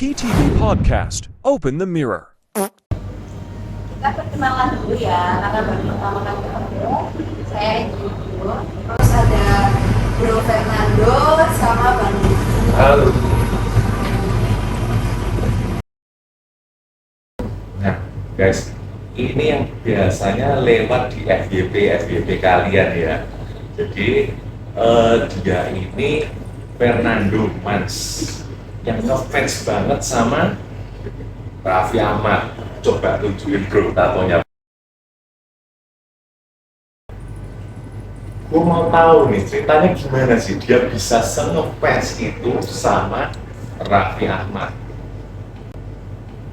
PTV Podcast. Open the mirror. Kita perkenalan dulu ya, karena baru pertama kali ketemu. Saya Juju, terus ada Bro Fernando sama Bang. Halo. Nah, guys, ini yang biasanya lewat di FYP kalian ya. Jadi dia ini Fernando Mans yang ngefans banget sama Raffi Ahmad. Coba tunjukin bro tatonya. Gue mau tahu nih ceritanya gimana sih dia bisa se-ngefans itu sama Raffi Ahmad.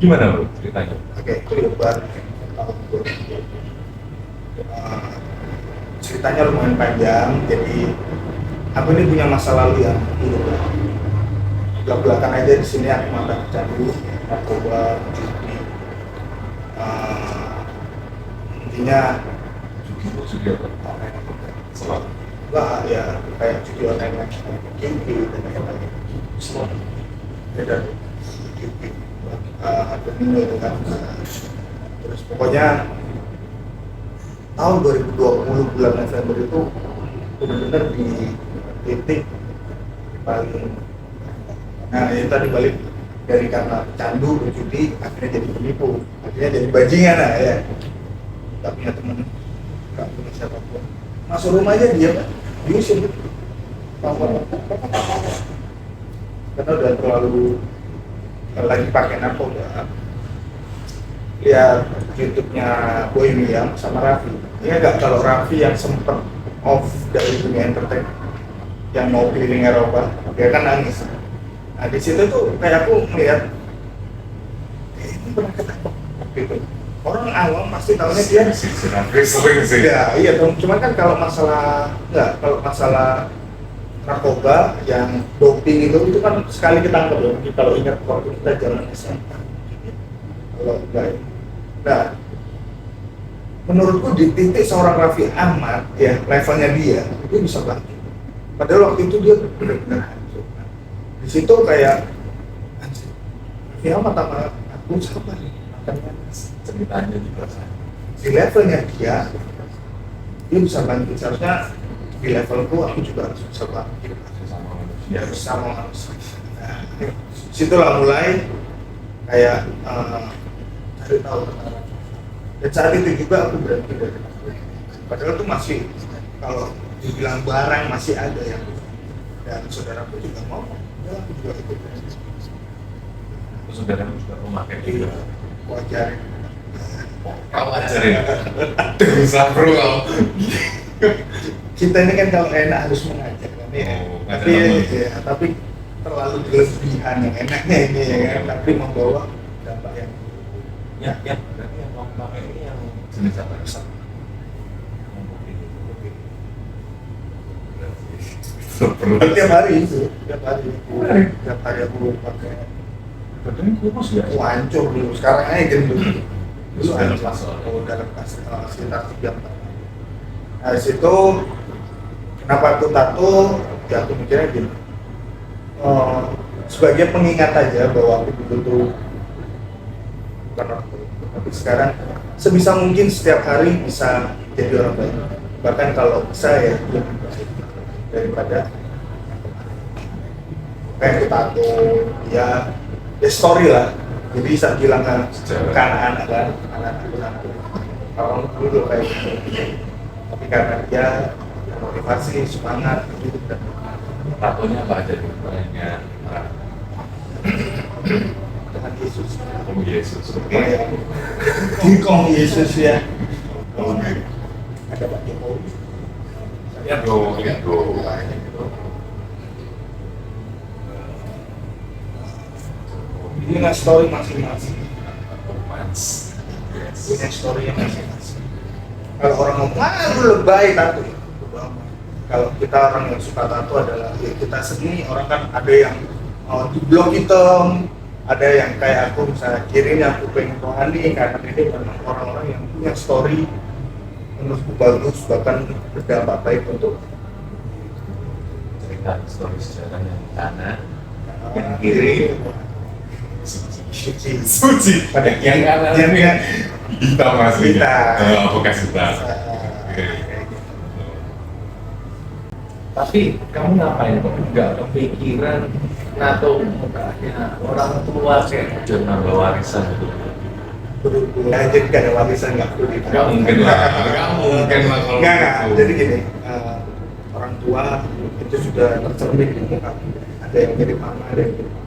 Gimana bro ceritanya? Oke, itu lebar tahun 2000. Ceritanya lumayan panjang, jadi aku ini punya masa lalu yang buruk. Belak-belakan aja di sini aku mantan pecandu, narkoba, judi. Intinya Judi apa? Selamat. lah ya kayak judi online, gaming dan lain-lain. Selamat. Dan gaming, domino itu kan. Terus pokoknya tahun 2020 bulan November itu benar-benar di titik paling. Nah itu tadi balik dari karena candu berjudi akhirnya jadi penipu, akhirnya jadi bajingan lah ya. Gak punya temen, gak punya siapapun. Masuk rumah aja dia kan, diusir karena udah terlalu lagi pakai narkoba. Lihat YouTube-nya Boy William sama Raffi. Iya nggak kalau Raffi yang sempet off dari dunia entertain, yang mau keliling Eropa, dia kan nangis. Nah di situ tuh kayak aku melihat, ini pernah ketangkep gitu. Orang awam pasti tahunya dia. Sering sih. Ya, iya dong. Cuman kan kalau masalah narkoba yang doping itu kan sekali ketangkep loh. Kalau ingat waktu kita jalan SMA. Kalau enggak. Nah, menurutku di titik seorang Raffi Ahmad ya levelnya dia bisa bangkit. Padahal waktu itu dia benar-benar hancur. Di situ kayak anjir, Raffi Ahmad sama aku sama nih. Makanya Ceritanya juga di levelnya dia bisa bangkit. Seharusnya di levelku aku juga harus bisa bangkit sama ya manusia. bersama manusia. Nah, situlah mulai kayak cari tahu tentang. Dan saat itu juga aku berhenti dari narkoba. Padahal itu masih, kalau dibilang barang masih ada yang, dan saudaraku juga ngomong, ya aku juga ikut. Terus saudaramu juga memakai juga. Wajar. Kau ajarin. Bisa bro kau. Kita ini kan kalau enak harus mengajak kan ya. Oh, Tapi ya, tapi terlalu berlebihan yang enaknya ini ya kan, tapi membawa dampak yang Ya, berarti yang mau pakai ini yang jenis apa? tiap hari itu, tiap hari aku pakai. Badannya kurus ya? Hancur dulu, sekarang aja gendut. Dulu Sudah hancur. lepas, Udah lepas sekitar 3 tahun. Nah disitu kenapa aku tato? Ya aku mikirnya gini, sebagai pengingat aja bahwa aku dulu tuh bukan orang baik. Tapi sekarang sebisa mungkin setiap hari bisa jadi orang baik. Bahkan kalau bisa ya lebih baik daripada kayak aku tato ya story lah. Jadi bisa bilang ke anak-anak kan, anak-anak kalau dulu kayak gitu. Tapi karena dia motivasi, semangat gitu dan Tatonya apa aja nih? Banyak. dengan Yesus. Oh Yesus. Kayak dikong Yesus ya. Ada Pak Jokowi. Ya bro, ya bro. Punya story masing-masing. Mans. Punya story yang masing-masing. Kalau orang ngomong, lu lebay tato. Kalau kita orang yang suka tato adalah ya kita seni. Orang kan ada yang di blog hitam, ada yang kayak aku misalnya kirimnya aku pengen rohani, karena ini memang orang-orang yang punya story menurutku bagus, bahkan berdampak baik untuk Cerita story sejarah yang kanan, yang kiri. Suci. Pada yang kanan yang ini hitam aslinya. Hitam. Bekas hitam. Oke. Tapi kamu ngapain kok nggak kepikiran atau mukanya orang tua kayak udah nambah warisan gitu? Nah, jadi gak ada warisan, nggak perlu Nggak mungkin lah, nggak mungkin lah kalau Nggak. gitu. Jadi gini, orang tua itu sudah tercermin di muka. Ada yang mirip mama, ada yang mirip papa.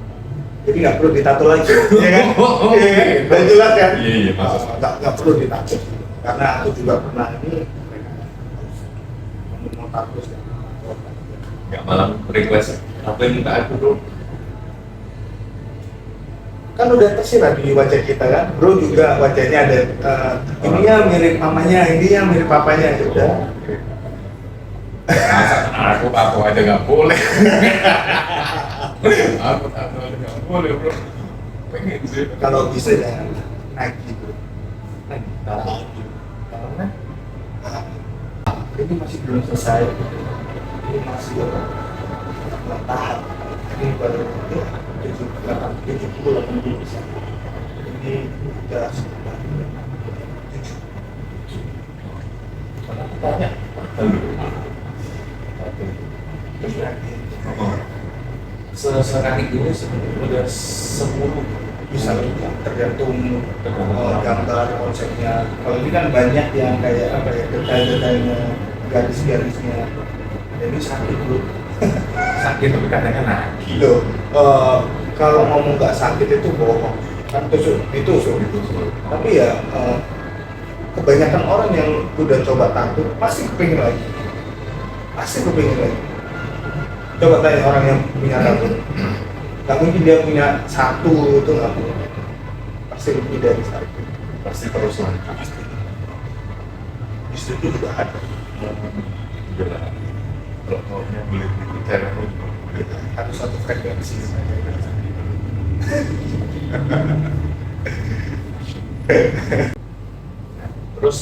Jadi nggak perlu ditato lagi, ya kan? Iya kan? Dan jelas kan? Iya, iya, maksud. Nggak perlu ditato. Karena aku juga pernah ini, mereka mau tato segala macam. Nggak malah request apa yang minta aku bro? Kan udah tersirat di wajah kita kan, bro juga wajahnya ada ini yang mirip mamanya, ini yang mirip papanya juga. Masa aku aja nggak boleh. Aku tato aja nggak boleh bro. Pengen sih. Kalau bisa ya Nike bro. Nah, karena Ini masih belum selesai. Ini masih tahap. Ini baru ya, 70-80 bisa. Ini udah sekitar 7. karena aku tanya, lalu Terus lagi sekarang ini sebenarnya udah 10 bisa tergantung gambar konsepnya. Kalau ini kan banyak yang kayak apa ya, detail-detailnya, garis-garisnya. Ini sakit bro. sakit tapi katanya nagih. Loh, kalau ngomong nggak sakit itu bohong. Kan ditusuk. Tapi ya kebanyakan orang yang udah coba tato pasti kepingin lagi. Coba tanya orang yang punya tato. Nggak mungkin dia punya satu itu, nggak mungkin. Pasti lebih dari satu. Pasti terus lah. Pasti. Justru itu juga ada. Gila. Kalau maunya beli itu cewek lu juga beli. Harus satu frekuensi. Terus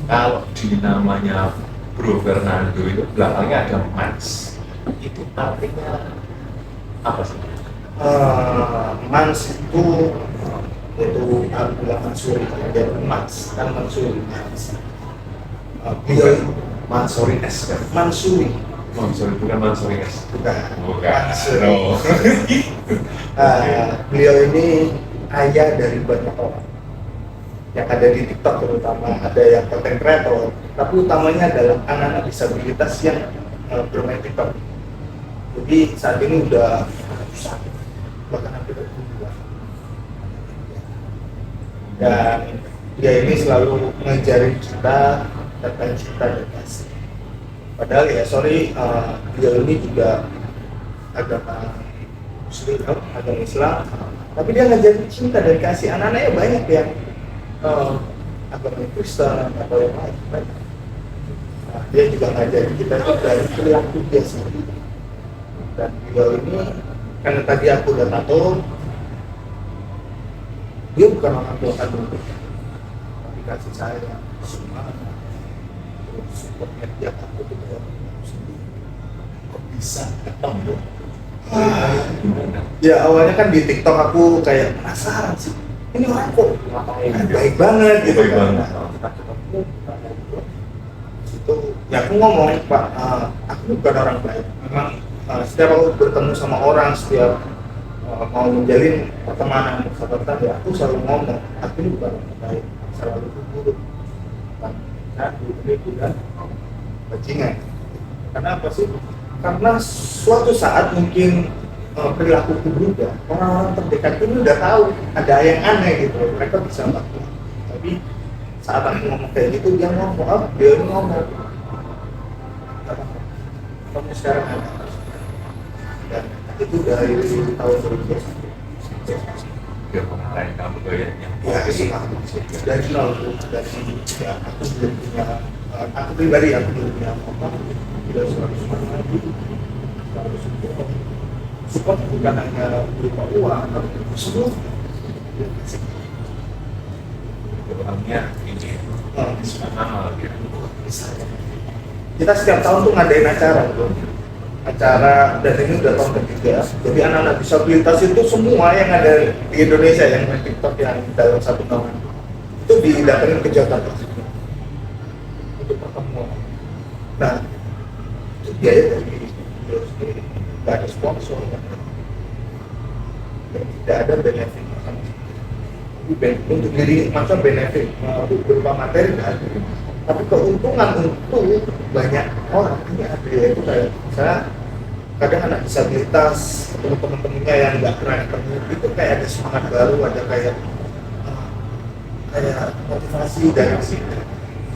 kalau di namanya Bro Fernando itu belakangnya ada Max, itu artinya apa sih? Mans itu Abdullah Mansuri, dia Mans kan Mansuri. Beliau Mansuri S kan? Mansuri Mansuri bukan Mansuri S. bukan. Bukan. No. Beliau ini ayah dari banyak orang yang ada di TikTok, terutama ada yang content creator, tapi utamanya adalah anak-anak disabilitas yang bermain TikTok. Jadi saat ini udah susah, bahkan hampir 2. Dan dia ini selalu ngajarin kita tentang cinta dan kasih. Padahal ya dia ini juga agama Muslim, agama Islam, tapi dia ngajarin cinta dan kasih. Anak-anaknya banyak yang agama Kristen atau yang lain. Nah, dia juga ngajarin kita dari perilaku dia sendiri. Dan beliau ini, karena tadi aku udah tato, dia bukan orang tua kandung kita, tapi kasih sayang, semangat, supportnya dia aku itu sendiri. Kok bisa ketemu? Gimana? Ya awalnya kan di TikTok aku kayak penasaran sih, ini orang kok baik banget gitu Baik kan. banget. Itu ya aku ngomong, Pak, aku bukan orang baik. Memang setiap aku bertemu sama orang, setiap mau menjalin pertemanan, persahabatan, ya aku selalu ngomong, aku ini bukan orang baik, selalu buruk. Nah, ini bukan bajingan. Karena apa sih? Karena suatu saat mungkin perilaku berubah, orang-orang terdekat ini udah tahu ada yang aneh gitu, mereka bisa bantu. Tapi saat aku ngomong kayak gitu, dia ngomong, dia ngomong, kamu sekarang ada. Dan itu dari tahun 2021. Biar mengenai kamu gayanya. Ya sih, dari nol, dari ya, aku belum punya, aku pribadi aku belum punya apa-apa, tidak selalu lagi, selalu support bukan hanya berupa uang, tapi seluruh. Orangnya ini profesional gitu. Kita setiap tahun tuh ngadain acara, bro. acara, dan ini udah tahun ketiga. Jadi anak-anak disabilitas itu semua yang ada di Indonesia yang main TikTok yang dalam satu tahun itu didatengin ke Jakarta untuk pertemuan. Nah, itu biaya dari beliau sendiri, nggak ada sponsor, dan tidak ada benefit sama sekali. Untuk diri macam benefit berupa materi kan, tapi keuntungan untuk banyak orang ini ada, yaitu kayak misalnya kadang anak disabilitas atau teman-temannya yang nggak pernah ketemu itu kayak ada semangat baru, ada kayak motivasi dari sini.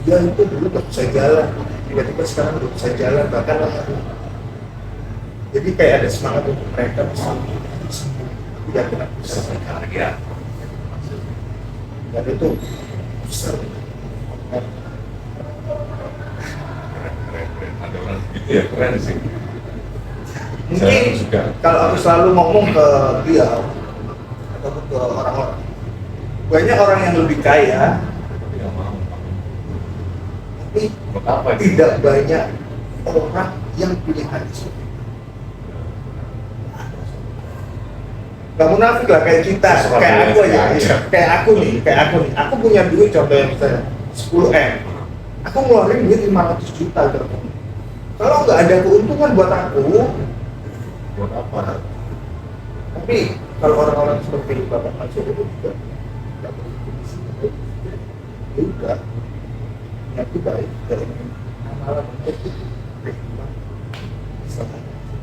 Dia itu dulu nggak bisa jalan, tiba-tiba sekarang udah bisa jalan, bahkan jadi kayak ada semangat untuk mereka bisa tidak kena bisa berkarya, dan itu besar. Ada orang gitu ya, keren sih. Mungkin juga kalau aku selalu ngomong ke dia ataupun ke orang-orang, banyak orang yang lebih kaya tidak mau. tapi Buat apa itu? tidak banyak orang yang punya hati seperti itu. Gak munafik lah kayak kita, Sesuatu kayak aku yang aja, aja. kayak aku nih, aku punya duit contohnya misalnya 10M, aku ngeluarin duit 500 juta gitu. Kalau nggak ada keuntungan buat aku, Buat apa? tapi kalau orang-orang seperti Bapak Mansur itu juga nggak begitu di sini. Ya udah, niatku baik dari amalan itu terima.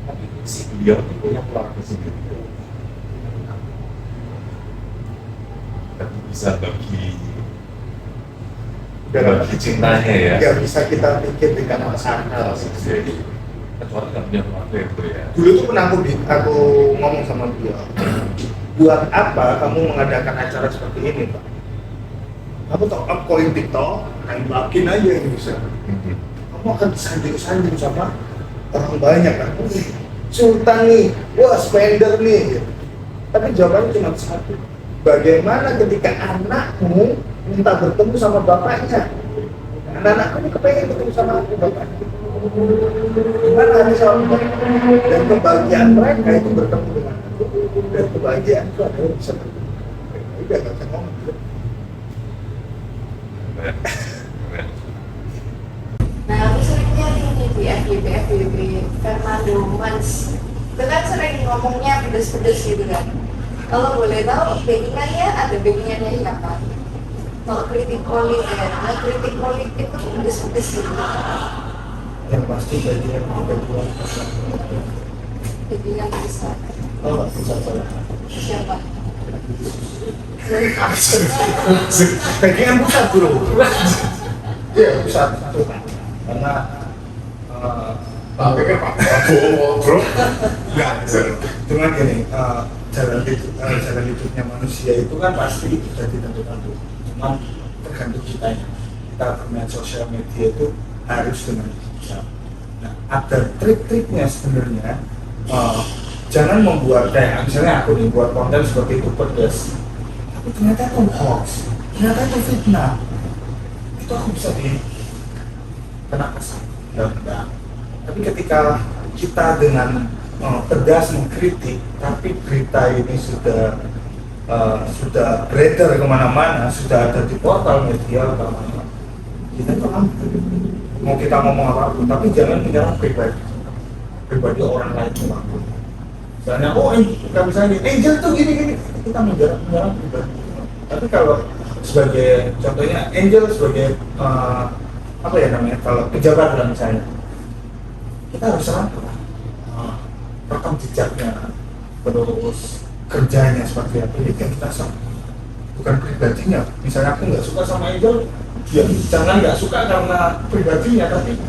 Tapi si beliau itu punya keluarga sendiri. Tapi bisa bagi cintanya ya. Nggak bisa kita pikir dengan Akal akal. sih. Kecuali nggak punya keluarga itu ya. Dulu tuh pernah aku ngomong sama dia, buat apa kamu mengadakan acara seperti ini, Pak? Kamu top up koin TikTok, tembakin aja yang bisa. Kamu akan disanjung-sanjung sama orang banyak kan? Sultan nih, wah spender nih. Tapi jawabannya cuma satu. Bagaimana ketika anakmu minta bertemu sama bapaknya? Anak-anakku ini kepengen ketemu sama bapaknya. Gimana hati sama bapaknya? Dan kebahagiaan mereka itu bertemu dengan aku. Dan kebahagiaan itu adalah bisa bertemu. Udah gak bisa ngomong. Keren. Keren. Nah, aku sering lihat ini di FYP Fernando Mans. Itu kan sering ngomongnya pedes-pedes gitu kan. Kalau boleh tahu, backingannya ada backingannya siapa? Kalau kritik politik ya, nah kritik politik itu pedes-pedes gitu. Yang pasti bagian kedua. Backingan besar. Oh, bisa salah. Siapa? Bagian pusat bro. Iya pusat satu. Karena Pak pikir Pak Prabowo bro. nggak, cuman gini, jalan hidupnya manusia itu kan pasti sudah ditentukan dulu. Cuman tergantung kitanya. Kita bermain sosial media itu harus dengan bijak. Nah, ada trik-triknya sebenarnya. Jangan membuat kayak misalnya aku nih buat konten seperti itu pedas, tapi ternyata itu hoax, ternyata itu fitnah. Itu aku bisa kena pasal. Enggak. Tapi ketika kita dengan tegas mengkritik, tapi berita ini sudah beredar kemana-mana, sudah ada di portal media atau mana, kita itu ambil. Mau kita ngomong apapun, tapi jangan menyerang pribadi orang lain apapun. Misalnya, nggak bisa ini, Angel tuh gini-gini, kita menyerang pribadi. Tapi kalau sebagai contohnya Angel sebagai apa ya namanya, kalau pejabat lah misalnya, kita harus serangkap rekam jejaknya, terus kerjanya seperti apa, ini yang kita serang, bukan pribadinya. Misalnya aku nggak suka sama Angel, ya jangan nggak suka karena pribadinya, tapi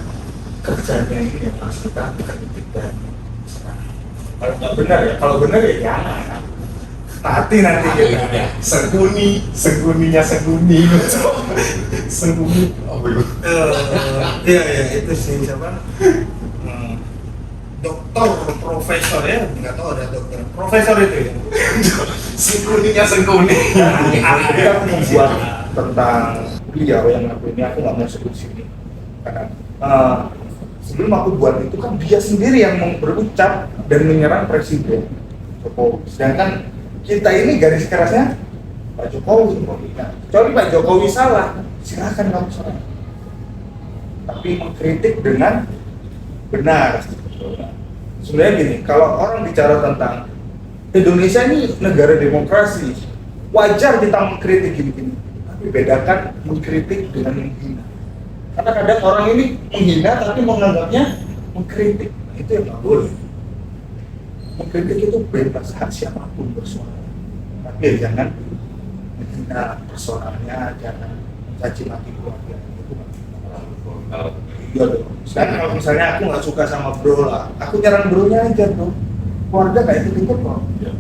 kerjanya ini yang harus kita kritik. Kalau nggak benar ya, kalau benar ya jangan. Mati nanti kita. Seguninya seguni. Seguni. Oh belum. Iya itu sih siapa? Dokter, profesor ya, nggak tahu ada dokter. Profesor itu ya. Seguninya seguni. Kita membuat tentang beliau yang aku ini, aku nggak mau sebut sini karena sebelum aku buat itu kan dia sendiri yang berucap dan menyerang Presiden Jokowi. Sedangkan kita ini garis kerasnya Pak Jokowi. Nah, kecuali Pak Jokowi salah, silakan kamu salah. Tapi mengkritik dengan benar. Sebenarnya gini, kalau orang bicara tentang Indonesia ini negara demokrasi, wajar kita mengkritik gini-gini. Tapi bedakan mengkritik dengan menghina. Karena kadang orang ini menghina tapi menganggapnya mengkritik. Itu yang nggak boleh. Mengkritik itu bebas, hak siapapun bersuara. Tapi ya jangan menghina persoalannya, jangan mencaci maki keluarga. Itu kan. Iya dong. Sekarang kalau misalnya aku nggak suka sama bro lah, aku nyerang bronya aja bro. Keluarga nggak ikut-ikut bro. Ya.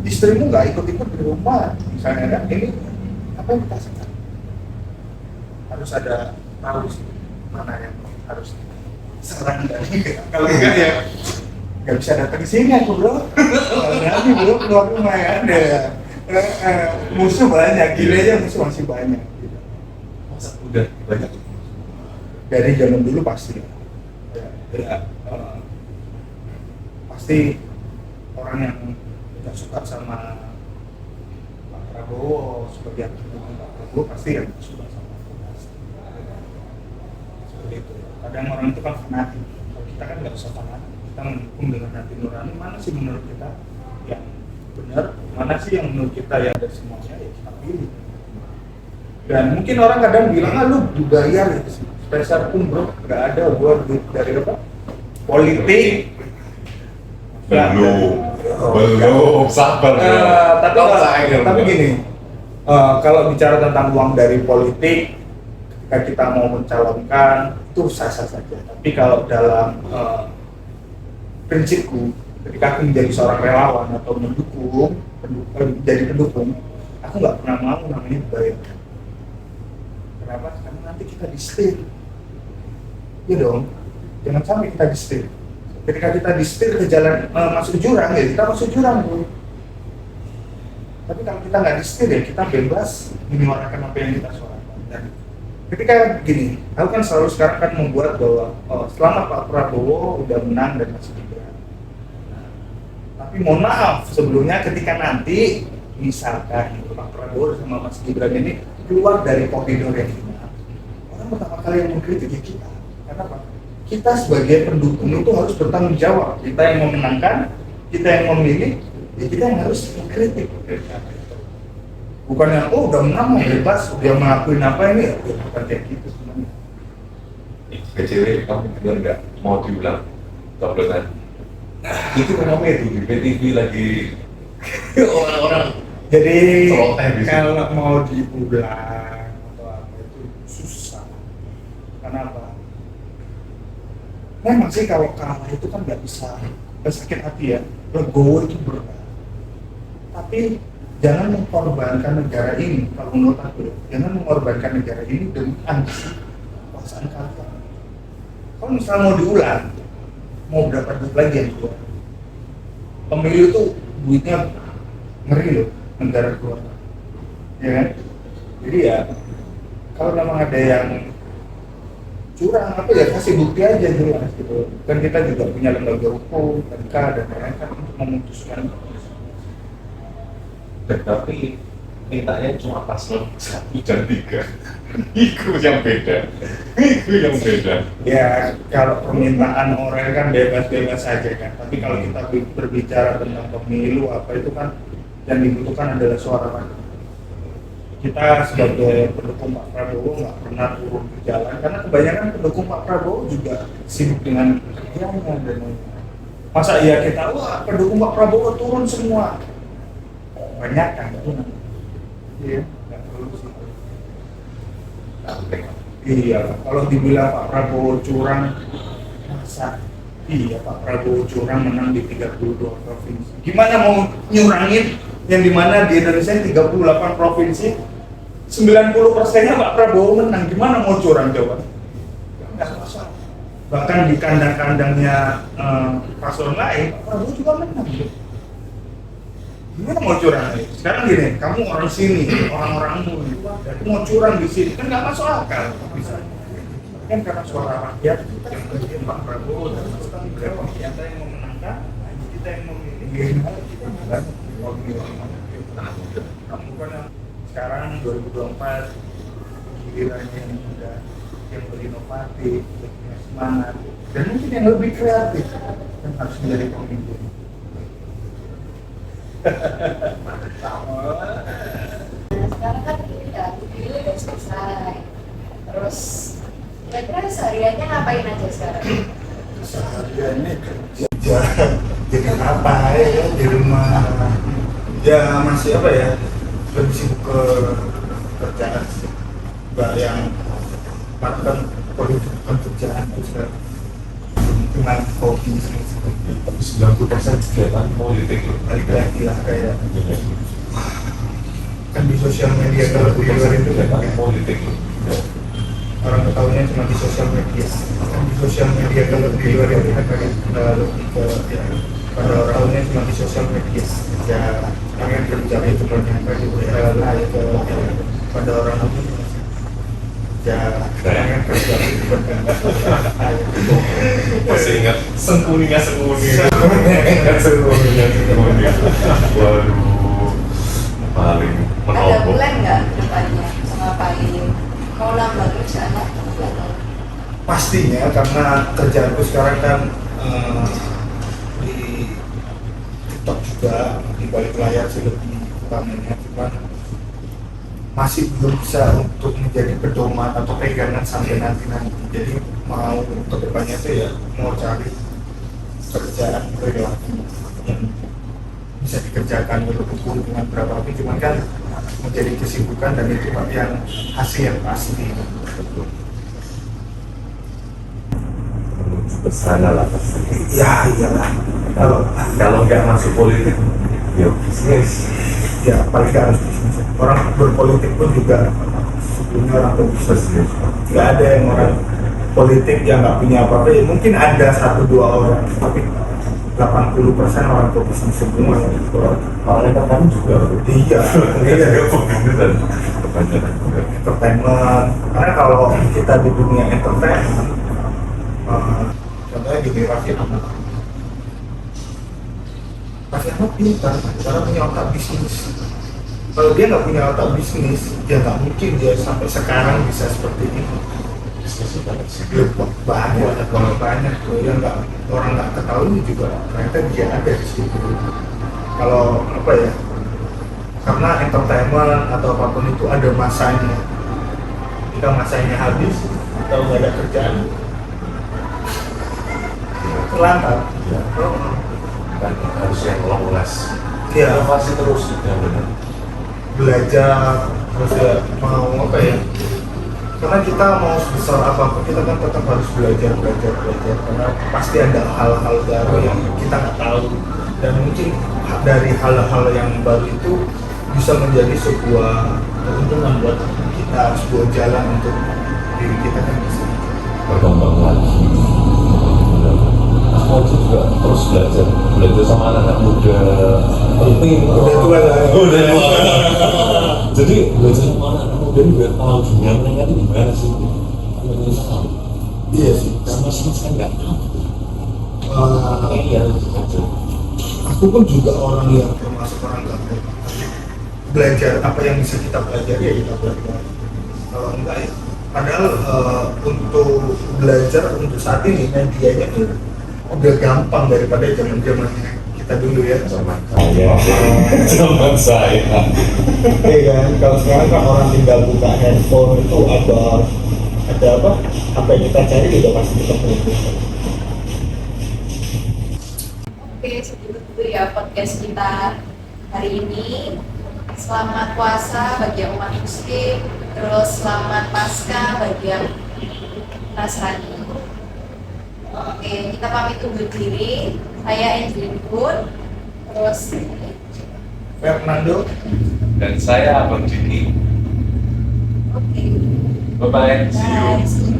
Istrimu nggak ikut-ikut di rumah. Misalnya kan, ini apa yang kita sekarang? Harus ada tahu sih mana yang harus serang dan kalau enggak ya nggak bisa datang ke sini aku bro. Nanti bro keluar rumah ya ada musuh banyak, gila aja musuh masih banyak. Masa udah banyak? Dari zaman dulu pasti pasti orang yang tidak suka sama Pak Prabowo sebagai pendukung Pak Prabowo pasti yang suka sama aku pasti. Seperti itu. Kadang orang itu kan fanatik. Kalau kita kan nggak usah fanatik. Kita mendukung dengan hati nurani. Mana sih menurut kita yang benar? Mana sih yang menurut kita yang ada semuanya ya kita pilih. Dan mungkin orang kadang bilang lu dibayar gitu. Spesial pun bro, nggak ada buat duit dari apa? Politik. Belum, sabar. Tapi gini, kalau bicara tentang uang dari politik, ketika kita mau mencalonkan itu sah-sah saja. Tapi kalau dalam prinsipku, ketika aku menjadi seorang relawan atau jadi pendukung, aku nggak pernah mau namanya dibayar. Kenapa? Karena nanti kita di-steal. Iya dong, jangan sampai kita di-steal. Ketika kita di-steal ke jalan masuk jurang, ya kita masuk jurang bro. Tapi kalau kita nggak di-steal ya kita bebas menyuarakan apa yang kita suarakan. Dan ketika gini, aku kan selalu sekarang kan membuat bahwa selama Pak Prabowo udah menang dan masih Gibran. Tapi mohon maaf sebelumnya ketika nanti misalkan Pak Prabowo sama Mas Gibran ini keluar dari koridor yang benar, orang pertama kali yang mengkritik ya kita. Kenapa? Kita sebagai pendukung itu harus bertanggung jawab. Kita yang memenangkan, kita yang memilih, ya kita yang harus mengkritik. Bukan yang udah menang bebas, dia melakukan apa ini, ya bukan kayak gitu sebenarnya. Kecil kamu benar nggak mau diulang coblosan? Itu kenapa itu di PTV lagi orang-orang Jadi celoteh kalau mau diulang atau apa itu susah. Kenapa? Memang sih kalau kalah itu kan nggak bisa sakit hati ya, legowo itu berat. Tapi jangan mengorbankan negara ini, kalau menurut aku ya, jangan mengorbankan negara ini demi ambisi kekuasaan kalian. Kalau misalnya mau diulang, mau berapa duit lagi yang keluar? Pemilu itu duitnya ngeri loh, negara keluar, ya kan? Jadi ya, kalau memang ada yang curang apa ya kasih bukti aja jelas gitu. Kan kita juga punya lembaga hukum, MK dan lain-lain kan untuk memutuskan. Tapi mintanya cuma paslon 1 dan 3. Itu yang beda. Ya kalau permintaan orang kan bebas-bebas saja kan. Tapi kalau kita berbicara tentang pemilu apa itu kan yang dibutuhkan adalah suara rakyat. Kita sebagai pendukung Pak Prabowo nggak pernah turun ke jalan karena kebanyakan pendukung Pak Prabowo juga sibuk dengan kerjanya dan lain-lain. Masa iya kita pendukung Pak Prabowo turun semua? Banyak kan itu. Iya, nggak perlu sih. Iya, kalau dibilang Pak Prabowo curang, masa iya Pak Prabowo curang menang di 32 provinsi. Gimana mau nyurangin yang dimana di Indonesia 38 provinsi 90%-nya Pak Prabowo menang, gimana mau curang coba? Nggak masalah. Bahkan di kandang-kandangnya paslon lain, Pak Prabowo juga menang. Gimana mau curang? Sekarang gini, kamu orang sini, orang-orangmu, aku mau curang di sini, kan nggak masuk akal bisa. kan karena suara rakyat kita yang bagian Pak Prabowo dan kita beliau kita yang memenangkan, kita yang memilih, kita bukan memilih. Kamu kan sekarang 2024 gilirannya yang muda, yang berinovatif, yang punya semangat, dan mungkin yang lebih kreatif yang harus menjadi pemimpin. Sekarang kan pemilu udah selesai. Terus kira-kira sehariannya ngapain aja sekarang? Sehariannya kerja, jadi apa ya di rumah, ya masih apa ya, lebih sibuk ke kerjaan sih, nggak yang makan politik pekerjaan itu cuma hobi seperti 90% kegiatan politik lagi lah kayak kan di sosial media kalau di luar itu kan politik orang ketahuinya cuma di sosial media, kan di sosial media kalau di luar itu kan kayak lebih ke ya, pada orang ketahuinya cuma di sosial media ya, pengen kerja itu banyak lagi lebih ke pada orang itu ya, pengen kerja itu banyak. masih ingat sengkuninya waduh paling Ada menolak plan nggak depannya ngapain? Mau nambah kerjaan apa? Pastinya karena kerjaanku sekarang kan di TikTok juga, di balik layar sih lebih utamanya, cuman masih belum bisa untuk menjadi pedoman atau pegangan sampai nanti. Jadi mau kedepannya tuh ya mau cari kerjaan perilaku yang bisa dikerjakan walaupun keuntungan berapa, tapi cuman kan menjadi kesibukan dan itu yang hasil yang pasti. ke sana lah Ya iyalah, kalau nggak masuk politik ya bisnis ya paling nggak harus bisnis. Orang berpolitik pun juga sebelumnya orang berbisnis. Nggak ada yang orang politik yang nggak punya apa-apa. Ya, mungkin ada 1-2 orang, tapi 80% orang berbisnis semua. kalau kami juga Iya, iya. pembisnis dan kebanyakan Entertainment. Karena kalau kita di dunia entertainment, contohnya gini, Raffi Ahmad pintar, karena punya otak bisnis. Kalau dia nggak punya otak bisnis, dia nggak mungkin dia sampai sekarang bisa seperti ini. Banyak yang nggak orang nggak ketahui juga ternyata dia ada di situ. Kalau apa ya, karena entertainment atau apapun itu ada masanya. Jika masanya habis atau nggak ada kerjaan, terlantar. ya, kan harus yang long last Ya, inovasi terus ya benar belajar terus ya mau apa ya, karena kita mau sebesar apapun kita kan tetap harus belajar karena pasti ada hal-hal baru yang kita nggak tahu, dan mungkin dari hal-hal yang baru itu bisa menjadi sebuah keuntungan buat kita, sebuah jalan untuk diri kita kan bisa berkembang lagi. Mau juga terus belajar sama anak-anak muda penting. udah tua lah. Udah tua. Jadi belajar sama anak-anak muda ini biar tahu dunia mereka itu gimana sih. Mereka tahu. Iya sih, Sama kan nggak tahu. uh, aku pun juga orang yang termasuk orang gabut. Belajar apa yang bisa kita pelajari ya kita pelajari. Kalau enggak ya, padahal untuk belajar untuk saat ini medianya tuh udah gampang daripada zaman kita dulu ya. Zaman saya. Iya kan, kalau sekarang kan orang tinggal buka handphone itu ada apa yang kita cari juga pasti kita punya. Oke, segitu dulu ya podcast kita hari ini. Selamat puasa bagi yang umat muslim, terus selamat Paskah bagi yang Nasrani. Oke, kita pamit undur diri. Saya Angelin Pun, terus Fernando. Dan saya Abang Diki. oke. Bye bye. See you. Bye.